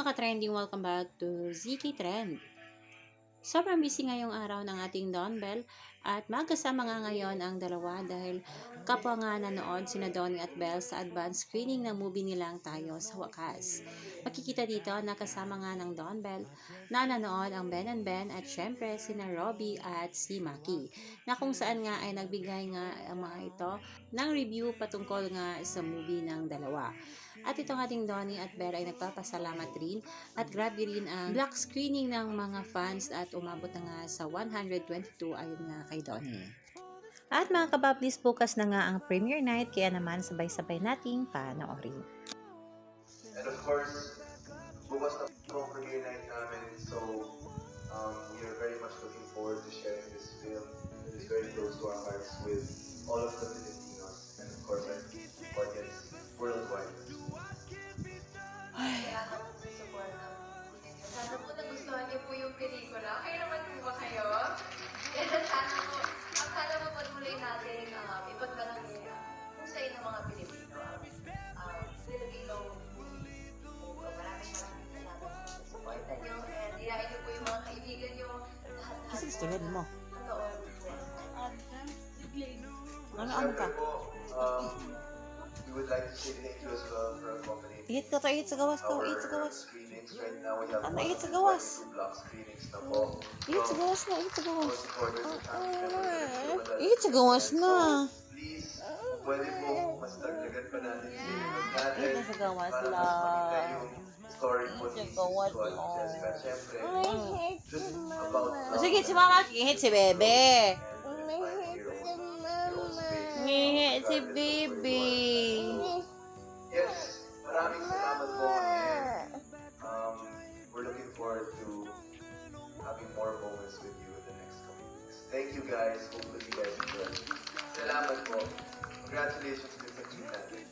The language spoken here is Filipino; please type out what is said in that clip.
mga ka-trending, welcome back to ZK Trend. Sobrang busy ngayong araw ng ating Don Bell at magkasama nga ngayon ang dalawa dahil kapwa nga nanood sina Donnie at Belle sa advance screening ng movie nilang Tayo sa Wakas. Makikita dito na kasama nga ng Don Bell na nanood ang Ben and Ben at syempre sina Robbie at si Maki na kung saan nga ay nagbigay nga ang mga ito ng review patungkol nga sa movie ng dalawa. At itong ating Donnie at Belle ay nagpapasalamat rin at grabe rin ang black screening ng mga fans at umabot na nga sa 122 ayon nga kay Donnie. At mga kabablis, bukas na nga ang premiere night kaya naman sabay-sabay nating panoorin. And of course, bukas na po ang premiere night namin, so we are very much looking forward to sharing this film that is very close to our hearts with all of the Filipinos and of course our audience worldwide. Sana po nagustuhan niyo po yung pelikula. Okay naman po ba kayo? Kaya sana po patuloy natin ipagmalaki kung sa inyo mga Pilipino. Filipino movie. Maraming salamat sa supportan niyo. And iyain niyo po yung mga kaibigan niyo. Lahat-lahat Kasi tulad mo. Totoo. Ano ka? We would like to say thank you as well for accompanying Ihit ka to, ihit sa gawas ko, ihit sa our gawas. screenings. Right now we have Ano, ihit sa gawas? 22 block screenings na po. Ihit sa gawas na, ihit sa gawas. Supporters and family members. Ihit sa gawas na. Please, kung pwede po, mas dagdagan pa natin yung natin. Ihit na sa gawas Para mas lang. makita yung story po Ihit ni sa gawas Swan lang. Jessica. Siyempre, just about Sige, si mama, ihit si bebe. Ihit si bebe. Yes, maraming salamat po. And we're looking forward to having more moments with you in the next coming weeks. Thank you guys. Hopefully you guys enjoy. Salamat po. Congratulations, Mr. Chief.